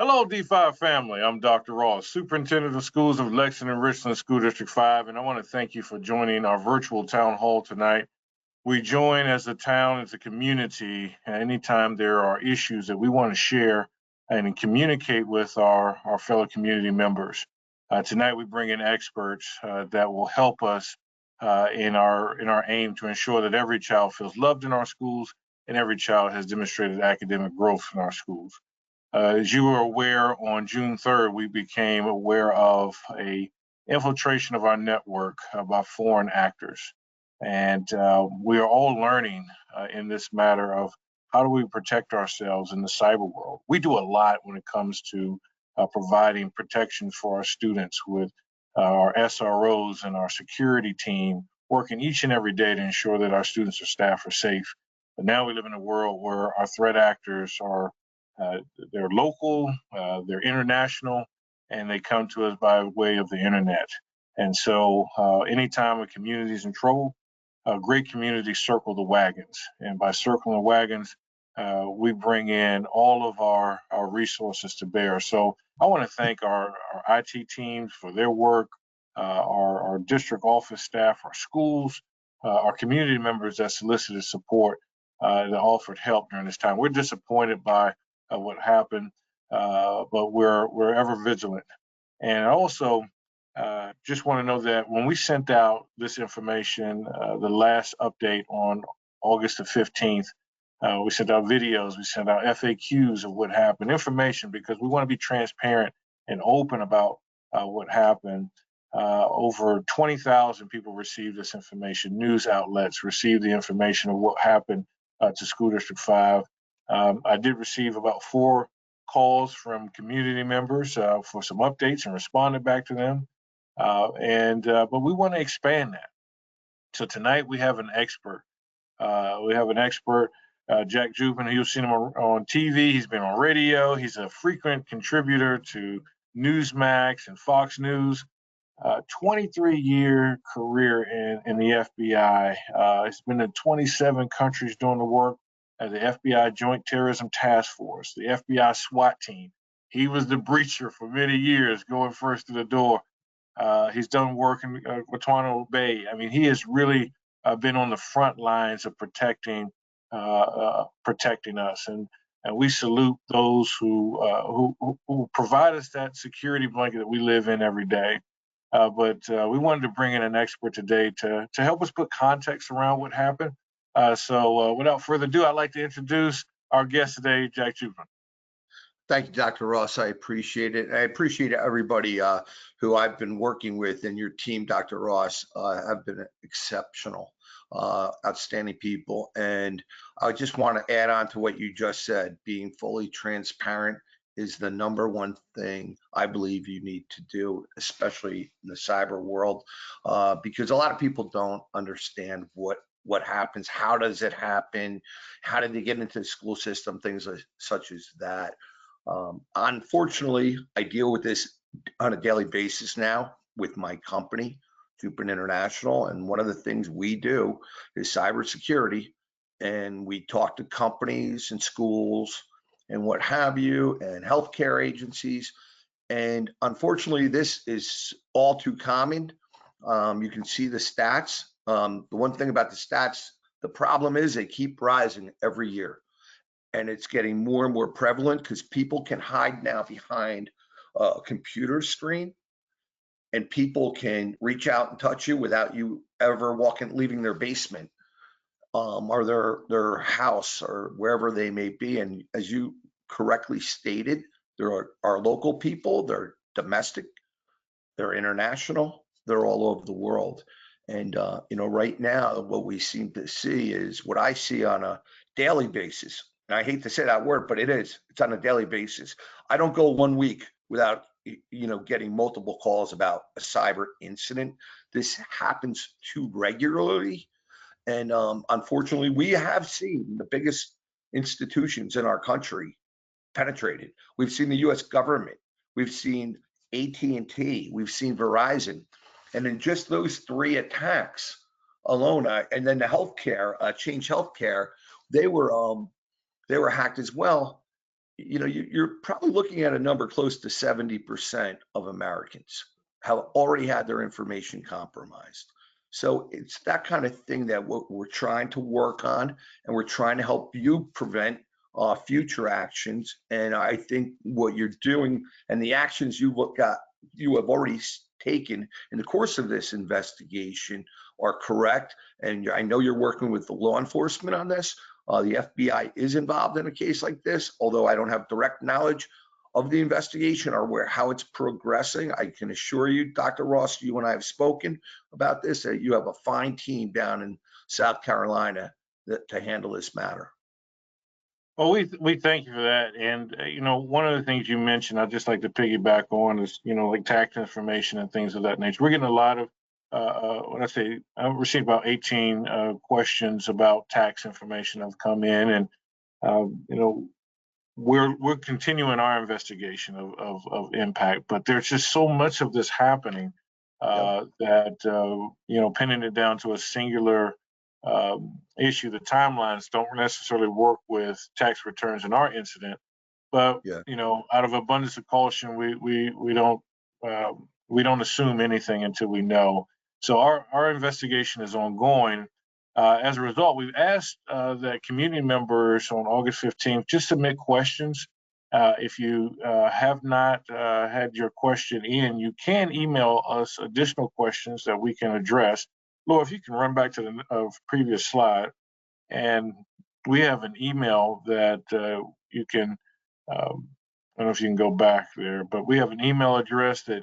Hello, D5 family. I'm Dr. Ross, Superintendent of Schools of Lexington Richland School District 5, and I want to thank you for joining our virtual town hall tonight. We join as a town, as a community, anytime there are issues that we want to share and communicate with our fellow community members. Tonight, we bring in experts that will help us in our aim to ensure that every child feels loved in our schools and every child has demonstrated academic growth in our schools. As you are aware, on June 3rd, we became aware of a infiltration of our network by foreign actors. And we are all learning in this matter of how do we protect ourselves in the cyber world. We do a lot when it comes to providing protections for our students with our SROs and our security team working each and every day to ensure that our students or staff are safe. But now we live in a world where our threat actors are they're local, they're international, and they come to us by way of the internet. And so anytime a community is in trouble, great communities circle the wagons. And by circling the wagons, we bring in all of our resources to bear. So I want to thank our IT teams for their work, our district office staff, our schools, our community members that solicited support, that offered help during this time. We're disappointed by what happened, but we're ever vigilant. And also, just want to know that when we sent out this information, the last update on August the 15th, we sent out videos, we sent out FAQs of what happened, information, because we want to be transparent and open about what happened. Over 20,000 people received this information. News outlets received the information of what happened to School District 5. I did receive about 4 calls from community members for some updates and responded back to them. But we want to expand that. So tonight we have an expert. Jack Jupin. You've seen him on TV. He's been on radio. He's a frequent contributor to Newsmax and Fox News. 23-year career in the FBI. He's been in 27 countries doing the work as the FBI Joint Terrorism Task Force, the FBI SWAT team. He was the breacher for many years, going first to the door. He's done work in Guantanamo Bay. I mean, he has really been on the front lines of protecting us, and we salute those who provide us that security blanket that we live in every day. But we wanted to bring in an expert today to help us put context around what happened. So without further ado, I'd like to introduce our guest today, Jack Jupin. Thank you, Dr. Ross. I appreciate it. I appreciate everybody who I've been working with, and your team, Dr. Ross, have been exceptional, outstanding people. And I just want to add on to what you just said. Being fully transparent is the #1 thing I believe you need to do, especially in the cyber world, because a lot of people don't understand what happens, how does it happen, how did they get into the school system, things such as that. Unfortunately, I deal with this on a daily basis now with my company, Jupin International, and one of the things we do is cybersecurity, and we talk to companies and schools and what have you, and healthcare agencies. And unfortunately, this is all too common. You can see the stats. The one thing about the stats, the problem is they keep rising every year. And it's getting more and more prevalent because people can hide now behind a computer screen, and people can reach out and touch you without you ever leaving their basement or their house or wherever they may be. And as you correctly stated, there are local people, they're domestic, they're international, they're all over the world. And right now, what we seem to see is what I see on a daily basis. And I hate to say that word, but it's on a daily basis. I don't go 1 week without getting multiple calls about a cyber incident. This happens too regularly. And unfortunately, we have seen the biggest institutions in our country penetrated. We've seen the US government, we've seen AT&T, we've seen Verizon. And in just those 3 attacks alone, and then the healthcare, Change Healthcare, they were hacked as well. you're probably looking at a number close to 70% of Americans have already had their information compromised. So it's that kind of thing that we're trying to work on, and we're trying to help you prevent future actions. And I think what you're doing and the actions you have already taken in the course of this investigation are correct. And I know you're working with the law enforcement on this. The FBI is involved in a case like this, although I don't have direct knowledge of the investigation or how it's progressing. I can assure you, Dr. Ross, you and I have spoken about this, that you have a fine team down in South Carolina to handle this matter. Well, we thank you for that. And, one of the things you mentioned, I'd just like to piggyback on is, like tax information and things of that nature. We're getting a lot of, I've received about 18 questions about tax information that have come in. And, we're continuing our investigation of impact, but there's just so much of this happening that, pinning it down to a singular issue, the timelines don't necessarily work with tax returns in our incident. But out of abundance of caution, we don't assume anything until we know. So our investigation is ongoing. As a result, we've asked that community members on August 15th just submit questions. If you have not had your question in, you can email us additional questions that we can address. Laura, if you can run back to the previous slide, and we have an email that you can, I don't know if you can go back there, but we have an email address that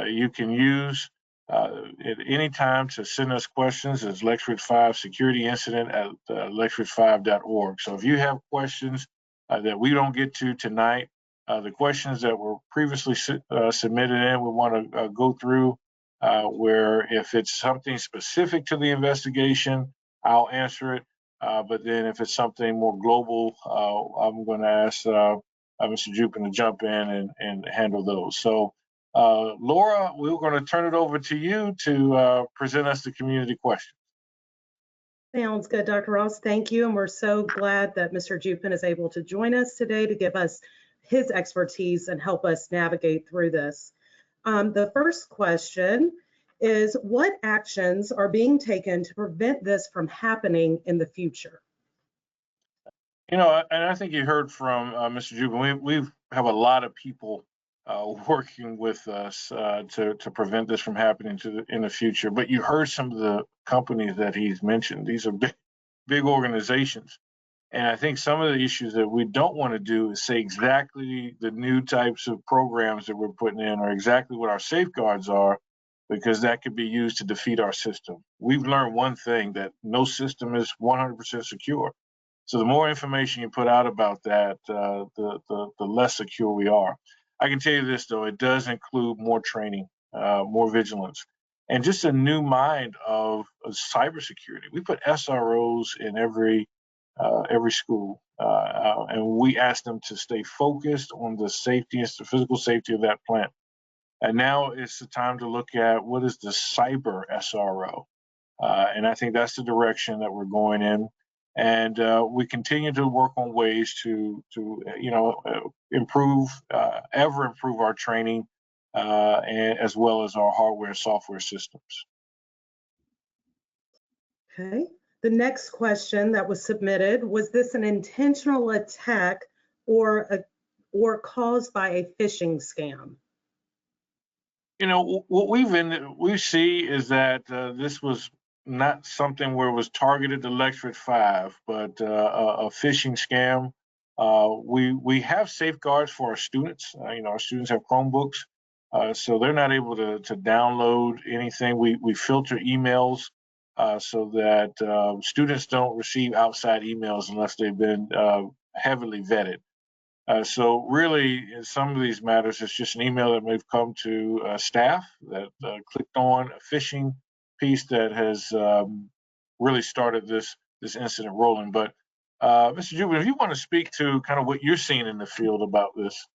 you can use at any time to send us questions. It's Lexbridge 5 Security Incident at lexbridge5.org. So if you have questions that we don't get to tonight, the questions that were previously submitted in, we want to go through where if it's something specific to the investigation, I'll answer it. But then if it's something more global, I'm going to ask Mr. Jupin to jump in and handle those. So Laura, we're going to turn it over to you to present us the community questions. Sounds good, Dr. Ross. Thank you. And we're so glad that Mr. Jupin is able to join us today to give us his expertise and help us navigate through this. The first question is, what actions are being taken to prevent this from happening in the future? And I think you heard from Mr. Jupin. We have a lot of people working with us to prevent this from happening in the future. But you heard some of the companies that he's mentioned. These are big organizations. And I think some of the issues that we don't want to do is say exactly the new types of programs that we're putting in or exactly what our safeguards are, because that could be used to defeat our system. We've learned one thing, that no system is 100% secure. So the more information you put out about that, the less secure we are. I can tell you this, though, it does include more training, more vigilance, and just a new mind of cybersecurity. We put SROs in every school, and we ask them to stay focused on the safety and the physical safety of that plant. And now it's the time to look at what is the cyber SRO. And I think that's the direction that we're going in. And we continue to work on ways to improve our training, and as well as our hardware and software systems. Okay. The next question that was submitted, was this an intentional attack or caused by a phishing scam? What we see is that this was not something where it was targeted to Lexbridge 5, but a phishing scam. We have safeguards for our students. Our students have Chromebooks, so they're not able to download anything. We filter emails so that students don't receive outside emails unless they've been heavily vetted. So really, in some of these matters, it's just an email that may have come to staff that clicked on a phishing piece that has really started this incident rolling. But Mr. Jupin, if you want to speak to kind of what you're seeing in the field about this.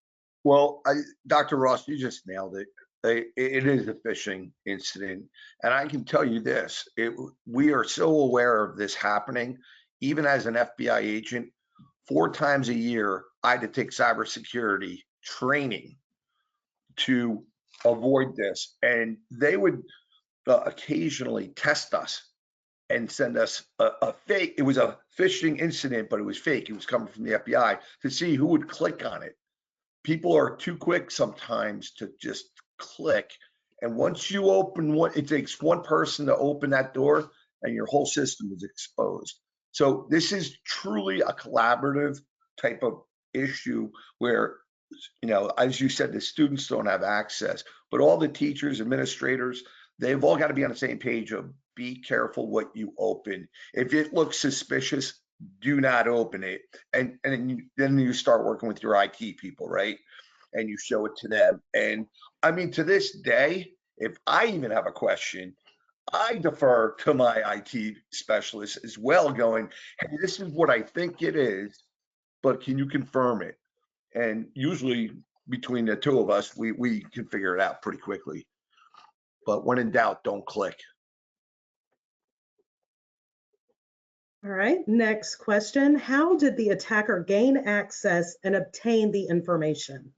Well, Dr. Ross, you just nailed it. It is a phishing incident. And I can tell you this, we are so aware of this happening. Even as an FBI agent, 4 times a year, I had to take cybersecurity training to avoid this. And they would occasionally test us and send us a fake. It was a phishing incident, but it was fake. It was coming from the FBI to see who would click on it. People are too quick sometimes to just click. And once you open one, it takes one person to open that door and your whole system is exposed. So this is truly a collaborative type of issue where, you know, as you said, the students don't have access, but all the teachers, administrators, they've all got to be on the same page of be careful what you open. If it looks suspicious, do not open it. And then you start working with your IT people, right? And you show it to them. And I mean, to this day, if I even have a question, I defer to my IT specialist as well, going, hey, this is what I think it is, but can you confirm it? And usually between the two of us, we can figure it out pretty quickly. But when in doubt, don't click. All right, next question. How did the attacker gain access and obtain the information?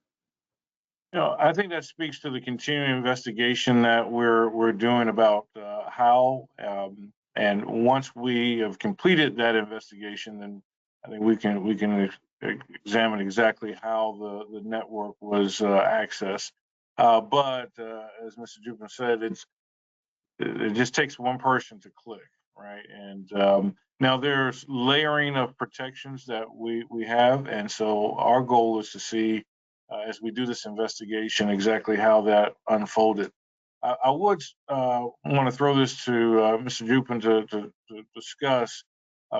You know, I think that speaks to the continuing investigation that we're doing about how, and once we have completed that investigation, then I think we can examine exactly how the network was accessed. But as Mr. Jupin said, it just takes one person to click, right? And now there's layering of protections that we have, and so our goal is to see as we do this investigation exactly how that unfolded. I would want to throw this to Mr. Jupin to discuss.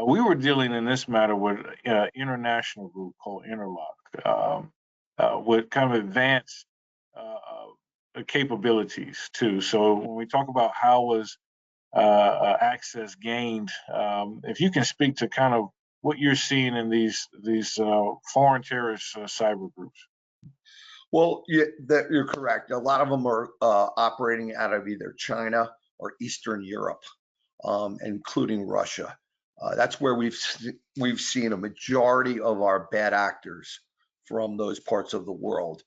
We were dealing in this matter with an international group called Interlock, with kind of advanced capabilities too. So when we talk about how was access gained, if you can speak to kind of what you're seeing in these foreign terrorist cyber groups. Well, yeah, you're correct. A lot of them are operating out of either China or Eastern Europe, including Russia. That's where we've seen a majority of our bad actors from those parts of the world.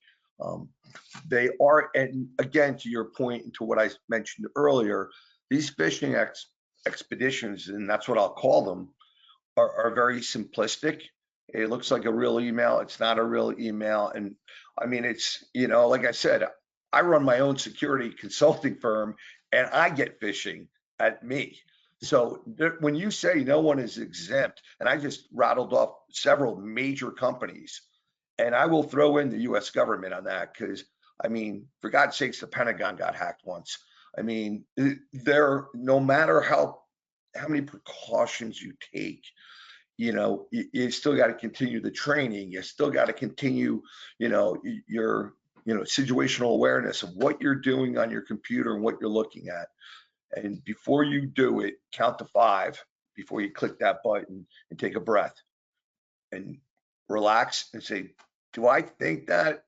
They are, and again, to your point and to what I mentioned earlier, these phishing expeditions, and that's what I'll call them, are very simplistic. It looks like a real email. It's not a real email. And I mean, it's, you know, like I said, I run my own security consulting firm and I get phishing at me. So when you say no one is exempt, and I just rattled off several major companies, and I will throw in the US government on that because, I mean, for God's sakes, the Pentagon got hacked once. I mean, no matter how many precautions you take, you know, you still got to continue the training. You still got to continue, you know, your, you know, situational awareness of what you're doing on your computer and what you're looking at. And before you do it, count to 5 before you click that button and take a breath and relax and say, do I think that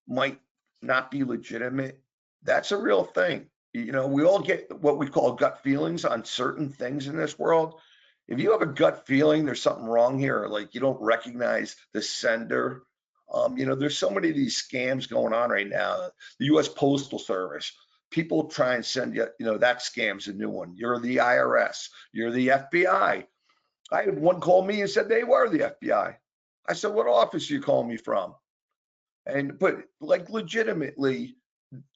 might not be legitimate? That's a real thing. You know, we all get what we call gut feelings on certain things in this world. If you have a gut feeling there's something wrong here, like you don't recognize the sender, you know, there's so many of these scams going on right now. The US Postal Service, people try and send you, you know, that scam's a new one. You're the IRS, you're the FBI. I had one call me and said they were the FBI. I said, what office are you calling me from? But like legitimately,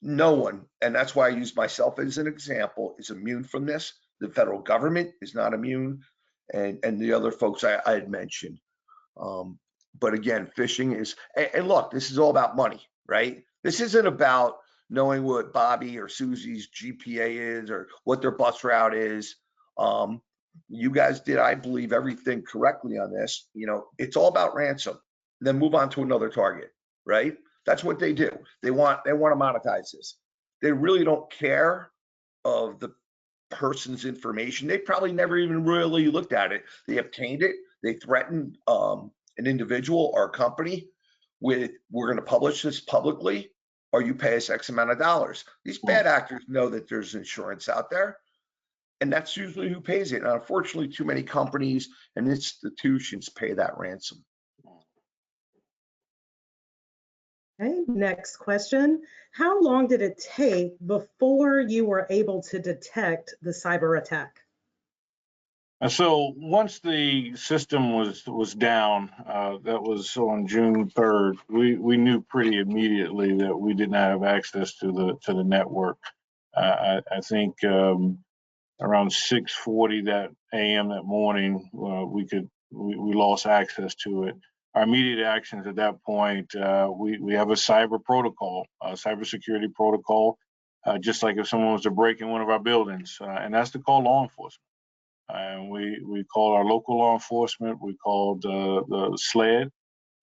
no one, and that's why I use myself as an example, is immune from this. The federal government is not immune, and the other folks I had mentioned. But again, phishing is, and look, this is all about money, right? This isn't about knowing what Bobby or Susie's GPA is or what their bus route is. You guys did, I believe, everything correctly on this. You know, it's all about ransom. Then move on to another target, right? That's what they do. They want to monetize this. They really don't care of the person's information. They probably never even really looked at it. They obtained it. They threatened an individual or a company with, we're going to publish this publicly, or you pay us X amount of dollars. These bad actors know that there's insurance out there, and that's usually who pays it. And unfortunately, too many companies and institutions pay that ransom. Okay, next question. How long did it take before you were able to detect the cyber attack? And so once the system was down, that was on June 3rd, we knew pretty immediately that we did not have access to the network. I think around 6:40 that a.m. that morning, we lost access to it. Our immediate actions at that point, we have a cyber protocol, a cybersecurity protocol, just like if someone was to break in one of our buildings, and that's to call law enforcement. And we called our local law enforcement, we called the SLED,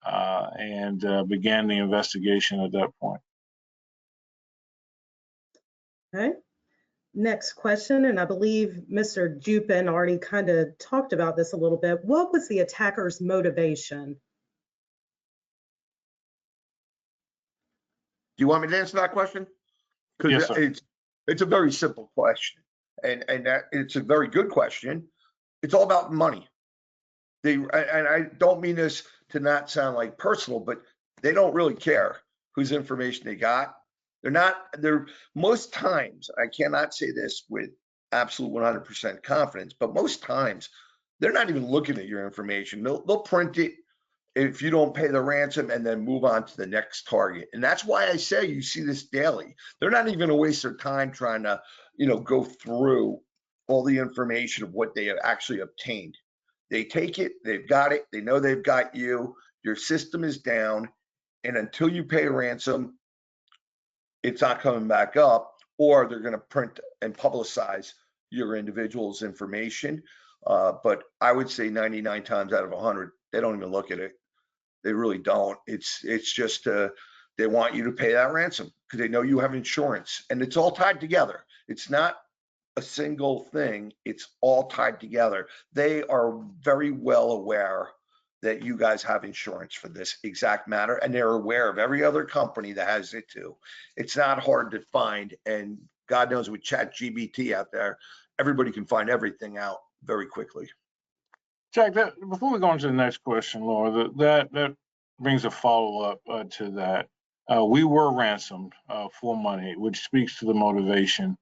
and began the investigation at that point. Okay. Next question, and I believe Mr. Jupin already kind of talked about this a little bit. What was the attacker's motivation? Do you want me to answer that question? Yes, Because sir. it's a very simple question, and that it's a very good question. It's all about money. And I don't mean this to not sound like personal, but they don't really care whose information they got. They're most times, I cannot say this with absolute 100% confidence, but most times they're not even looking at your information. They'll print it if you don't pay the ransom and then move on to the next target. And that's why I say you see this daily. They're not even gonna waste their time trying to, go through all the information of what they have actually obtained. They take it, they've got it, they know they've got you, your system is down, and until you pay a ransom, it's not coming back up, or they're gonna print and publicize your individual's information. But I would say 99 times out of 100, they don't even look at it. They really don't. It's just they want you to pay that ransom because they know you have insurance, and it's all tied together. It's not a single thing. It's all tied together. They are very well aware that you guys have insurance for this exact matter, and they're aware of every other company that has it too. It's not hard to find, and God knows with ChatGPT out there, everybody can find everything out very quickly. Jack, before we go on to the next question, Laura, that brings a follow-up to that. We were ransomed for money, which speaks to the motivation.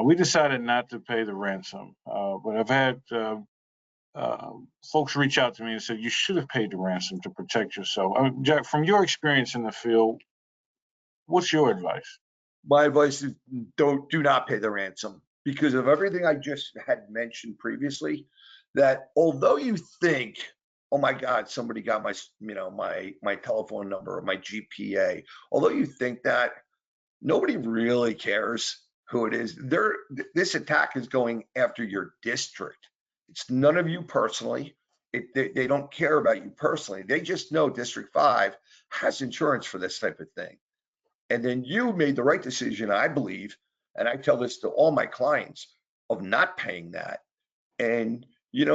We decided not to pay the ransom, but I've had folks reach out to me and said, you should have paid the ransom to protect yourself. Jack, from your experience in the field, what's your advice? My advice is do not pay the ransom because of everything I just had mentioned previously, that although you think, oh my God, somebody got my, my telephone number or my GPA, although you think that, nobody really cares who it is. This attack is going after your district. It's none of you personally. They don't care about you personally. They just know District 5 has insurance for this type of thing. And then you made the right decision, I believe, and I tell this to all my clients, of not paying that. And,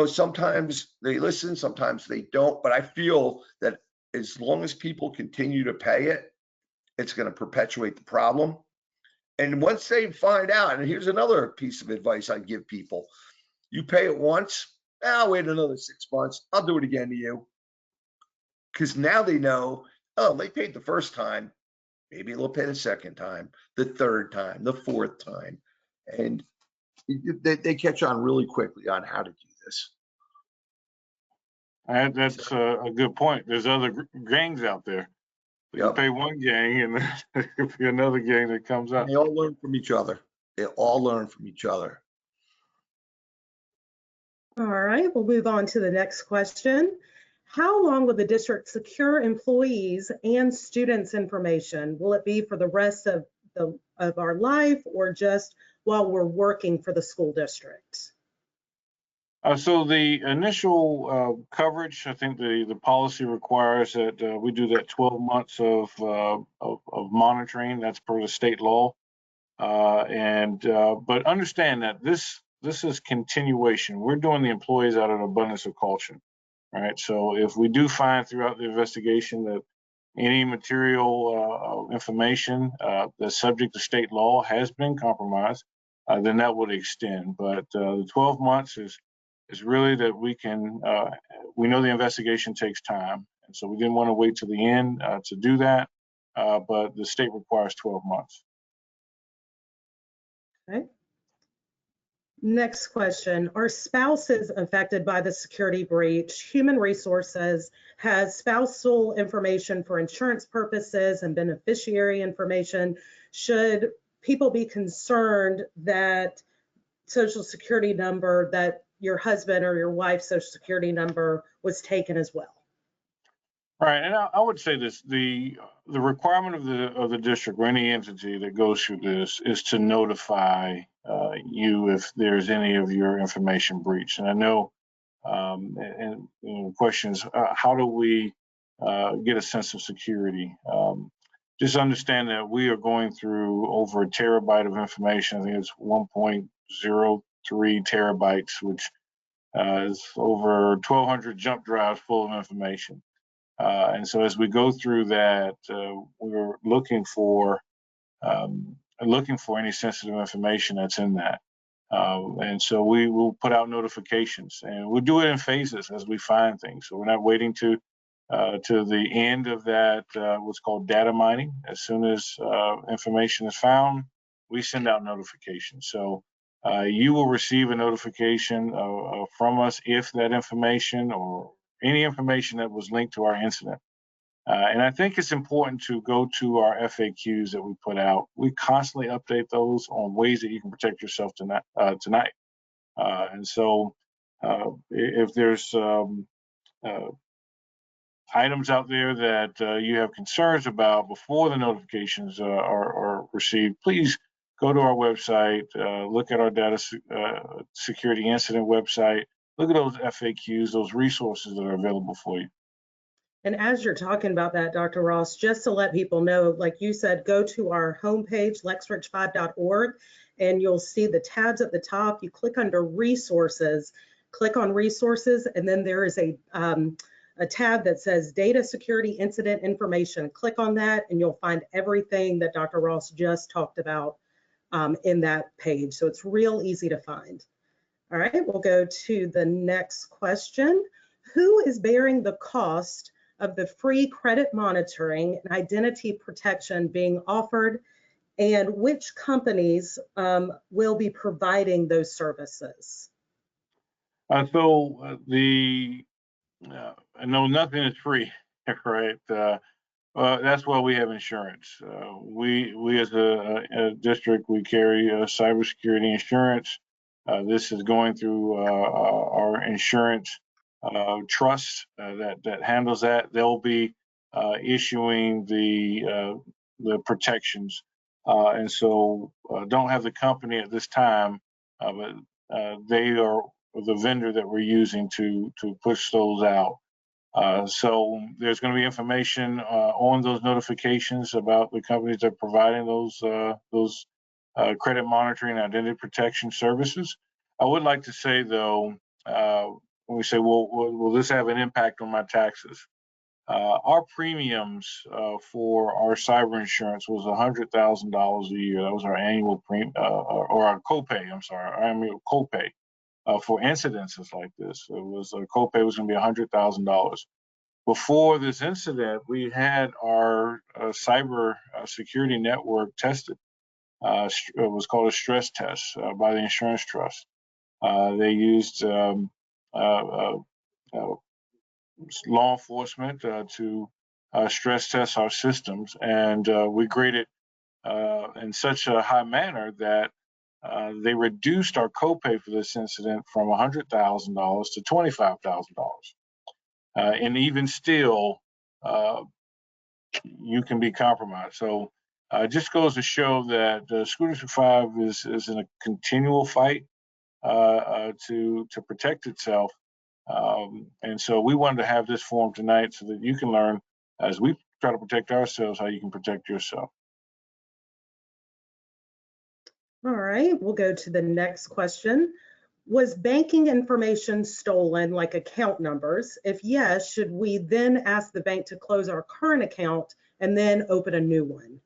sometimes they listen, sometimes they don't, but I feel that as long as people continue to pay it, it's going to perpetuate the problem. And once they find out, and here's another piece of advice I give people, you pay it once, I'll wait another 6 months, I'll do it again to you. Because now they know, oh, they paid the first time, maybe they'll pay the second time, the third time, the fourth time. And they catch on really quickly on how to do this. And that's a good point. There's other gangs out there. You Yep. pay one gang and there could be another gang that comes up. They all learn from each other. They all learn from each other. All right, we'll move on to the next question. How long will the district secure employees and students' information? Will it be for the rest of our life or just while we're working for the school district? So the initial coverage, I think the policy requires that we do that 12 months of monitoring. That's per the state law. But understand that this is continuation. We're doing the employees out of an abundance of caution. Right. So if we do find throughout the investigation that any material information that's subject to state law has been compromised, then that would extend. But the 12 months is really that we can, we know the investigation takes time. And so we didn't want to wait to the end to do that. but the state requires 12 months. Okay. Next question. Are spouses affected by the security breach? Human Resources has spousal information for insurance purposes and beneficiary information. Should people be concerned that Social Security number, that your husband or your wife's Social Security number was taken as well? Right, and I would say this: the requirement of the district or any entity that goes through this is to notify you if there's any of your information breached. And I know, and the question is, how do we get a sense of security? Just understand that we are going through over a terabyte of information. I think it's 1.03 terabytes, which is over 1,200 jump drives full of information. And so as we go through that, we're looking for any sensitive information that's in that. And so we will put out notifications, and we'll do it in phases as we find things. So we're not waiting to the end of that, what's called data mining. As soon as information is found, we send out notifications. So you will receive a notification from us if that information or any information that was linked to our incident. And I think it's important to go to our FAQs that we put out. We constantly update those on ways that you can protect yourself tonight. And so if there's items out there that you have concerns about before the notifications are received, please go to our website, look at our data security incident website, look at those FAQs, those resources that are available for you. And as you're talking about that, Dr. Ross, just to let people know, like you said, go to our homepage, lexridge5.org, and you'll see the tabs at the top. You click under resources, click on resources, and then there is a tab that says data security incident information. Click on that and you'll find everything that Dr. Ross just talked about in that page. So it's real easy to find. All right, we'll go to the next question. Who is bearing the cost of the free credit monitoring and identity protection being offered, and which companies will be providing those services? I know nothing is free, right? That's why we have insurance. We as a district, we carry cybersecurity insurance. This is going through our insurance trust that handles that. They'll be issuing the protections, and so don't have the company at this time, but they are the vendor that we're using to push those out. So there's going to be information on those notifications about the companies that are providing those credit monitoring and identity protection services. I would like to say, though, when we say, well, will this have an impact on my taxes? Our premiums for our cyber insurance was $100,000 a year. That was our annual premium, or our copay. I'm sorry, our annual copay for incidences like this. It was a copay was going to be $100,000. Before this incident, we had our cyber security network tested. It was called a stress test by the insurance trust. They used law enforcement to stress test our systems, and we graded in such a high manner that they reduced our copay for this incident from $100,000 to $25,000. And even still, you can be compromised. So it just goes to show that School District 5 is in a continual fight to protect itself. And so we wanted to have this forum tonight so that you can learn, as we try to protect ourselves, how you can protect yourself. All right, we'll go to the next question. Was banking information stolen, like account numbers? If yes, should we then ask the bank to close our current account and then open a new one?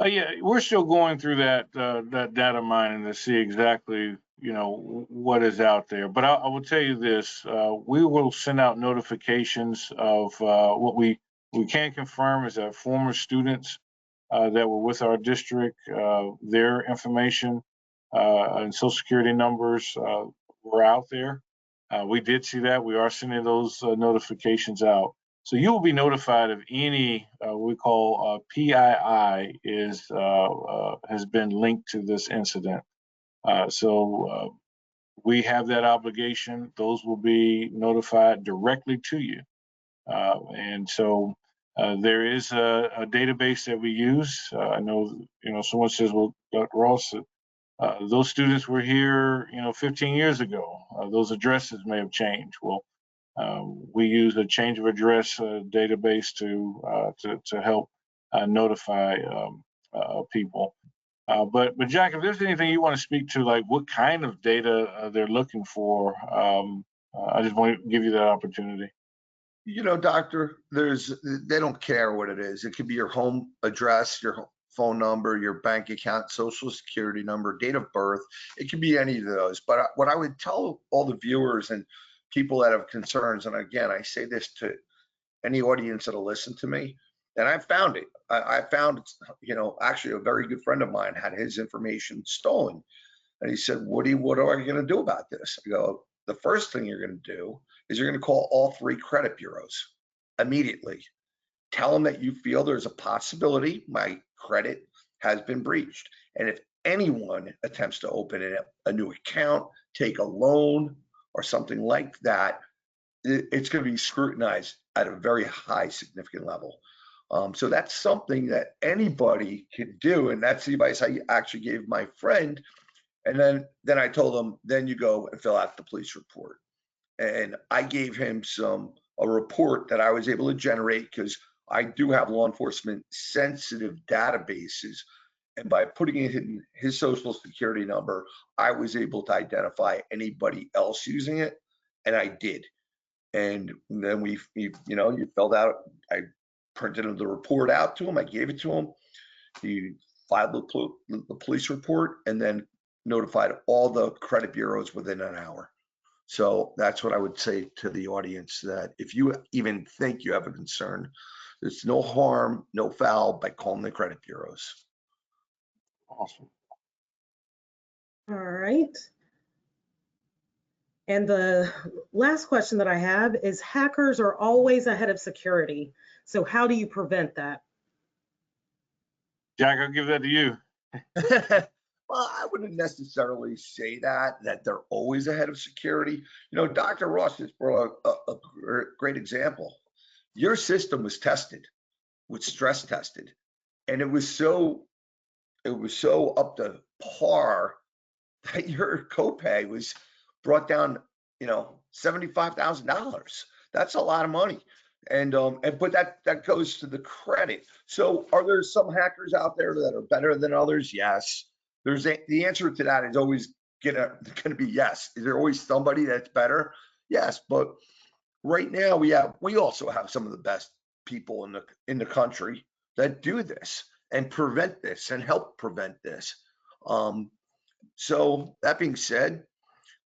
Yeah, we're still going through that data mining to see exactly, what is out there. But I will tell you this: we will send out notifications of what we we can confirm is that former students that were with our district, their information and social security numbers were out there. We did see that. We are sending those notifications out. So you will be notified of any we call PII has been linked to this incident. So we have that obligation. Those will be notified directly to you. And so there is a database that we use. I know, someone says, well, Dr. Ross, those students were here, 15 years ago. Those addresses may have changed. Well, we use a change of address database to help notify people. But Jack, if there's anything you want to speak to, like what kind of data they're looking for, I just want to give you that opportunity. Doctor, they don't care what it is. It could be your home address, your phone number, your bank account, social security number, date of birth. It could be any of those. But what I would tell all the viewers and people that have concerns, and again, I say this to any audience that'll listen to me, and I found it. I found, actually a very good friend of mine had his information stolen. And he said, what are you going to do about this? I go, the first thing you're going to do is you're going to call all 3 credit bureaus immediately. Tell them that you feel there's a possibility my credit has been breached. And if anyone attempts to open a new account, take a loan or something like that, it's going to be scrutinized at a very high significant level. So that's something that anybody can do. And that's the advice I actually gave my friend. And then I told him, then you go and fill out the police report. And I gave him a report that I was able to generate because I do have law enforcement sensitive databases. And by putting in his social security number, I was able to identify anybody else using it. And I did. And then you filled out, I printed the report out to him. I gave it to him. He filed the police report and then notified all the credit bureaus within an hour. So that's what I would say to the audience, that if you even think you have a concern, there's no harm, no foul by calling the credit bureaus. Awesome. All right. And the last question that I have is, hackers are always ahead of security. So how do you prevent that? Jack, I'll give that to you. Well, I wouldn't necessarily say that they're always ahead of security. Dr. Ross just brought a great example. Your system was tested, was stress tested, and it was so up to par that your copay was brought down, $75,000. That's a lot of money. But that goes to the credit. So are there some hackers out there that are better than others? Yes. The answer to that is always gonna be yes. Is there always somebody that's better? Yes. But right now we also have some of the best people in the country that do this and prevent this and help prevent this. So that being said,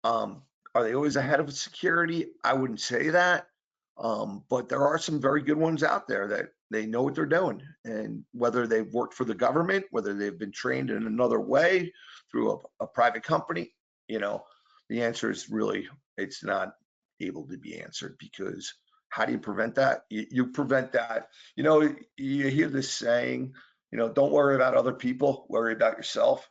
are they always ahead of security? I wouldn't say that. But there are some very good ones out there that they know what they're doing, and whether they've worked for the government, whether they've been trained in another way through a private company, the answer is really, it's not able to be answered, because how do you prevent that? You prevent that. You hear this saying, don't worry about other people, worry about yourself.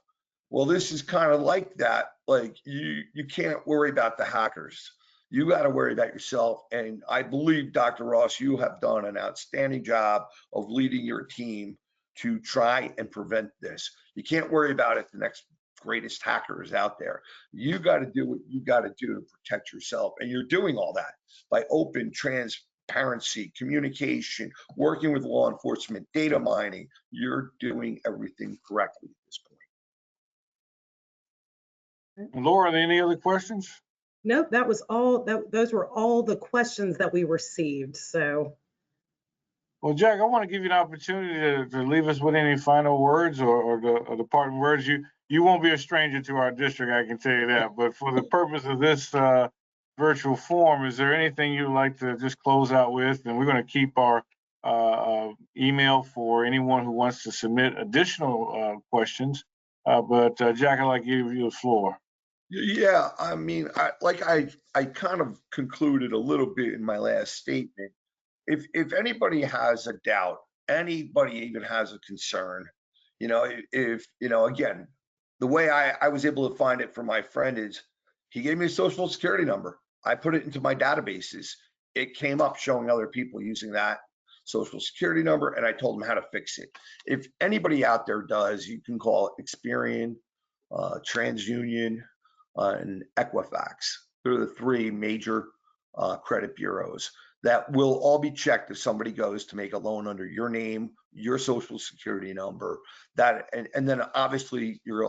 Well, this is kind of like that. Like you can't worry about the hackers. You got to worry about yourself. And I believe, Dr. Ross, you have done an outstanding job of leading your team to try and prevent this. You can't worry about it. The next greatest hacker is out there. You got to do what you got to do to protect yourself. And you're doing all that by open transparency, communication, working with law enforcement, data mining. You're doing everything correctly at this point. Laura, are there any other questions? Nope, that was all. Those were all the questions that we received. So, well, Jack, I want to give you an opportunity to leave us with any final words or the parting words. You won't be a stranger to our district, I can tell you that. But for the purpose of this virtual forum, is there anything you'd like to just close out with? And we're going to keep our email for anyone who wants to submit additional questions. But Jack, I'd like to give you the floor. Yeah, I mean, I kind of concluded a little bit in my last statement. If anybody has a doubt, anybody even has a concern, if again, the way I was able to find it for my friend is he gave me a social security number. I put it into my databases. It came up showing other people using that social security number, and I told them how to fix it. If anybody out there does, you can call Experian, TransUnion, and Equifax. They're the three major credit bureaus that will all be checked if somebody goes to make a loan under your name, your social security number, and then obviously you're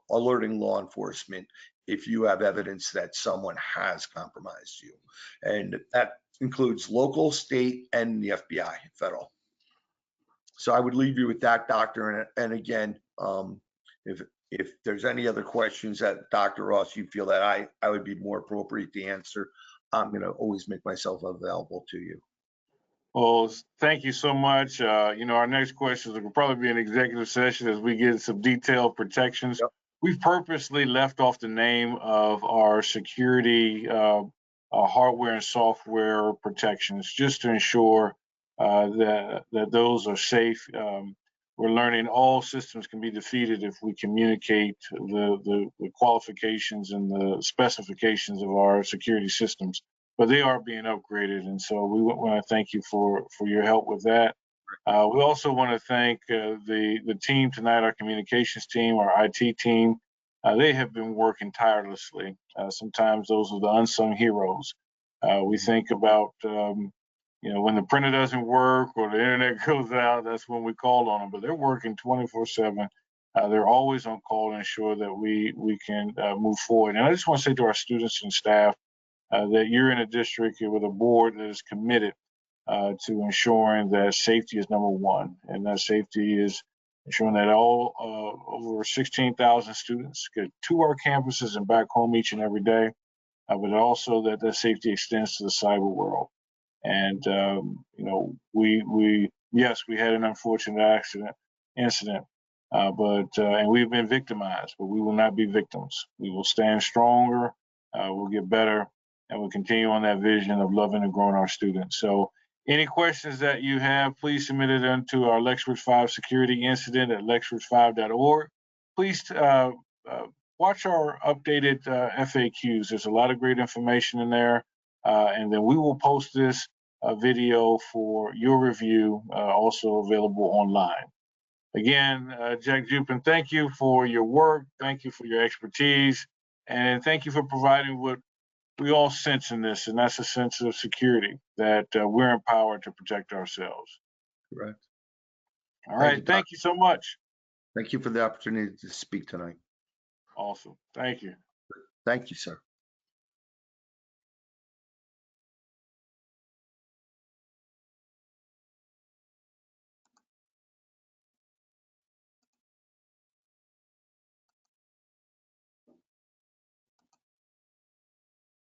alerting law enforcement if you have evidence that someone has compromised you. And that includes local, state, and the FBI, federal. So I would leave you with that, Doctor. And again, if there's any other questions that Dr. Ross, you feel that I would be more appropriate to answer, I'm going to always make myself available to you. Well, thank you so much. Our next questions will probably be an executive session as we get some detailed protections. Yep. We've purposely left off the name of our security hardware and software protections just to ensure that those are safe. We're learning all systems can be defeated if we communicate the qualifications and the specifications of our security systems, but they are being upgraded. And so we want to thank you for your help with that. We also want to thank the team tonight, our communications team, our IT team. They have been working tirelessly. Sometimes those are the unsung heroes. We think about when the printer doesn't work or the internet goes out, that's when we call on them. But they're working 24/7. They're always on call to ensure that we can move forward. And I just want to say to our students and staff that you're in a district with a board that is committed to ensuring that safety is number one, and that safety is ensuring that all over 16,000 students get to our campuses and back home each and every day, but also that the safety extends to the cyber world. And yes, we had an unfortunate incident, and we've been victimized, but we will not be victims. We will stand stronger. We'll get better, and we'll continue on that vision of loving and growing our students. So, any questions that you have, please submit it into our Lexbridge 5 security incident at lexbridge5.org. Please watch our updated FAQs. There's a lot of great information in there. And then we will post this video for your review, also available online. Again, Jack Jupin, thank you for your work. Thank you for your expertise. And thank you for providing what we all sense in this, and that's a sense of security, that we're empowered to protect ourselves. Correct. All right. Thank you so much. Thank you for the opportunity to speak tonight. Awesome. Thank you. Thank you, sir.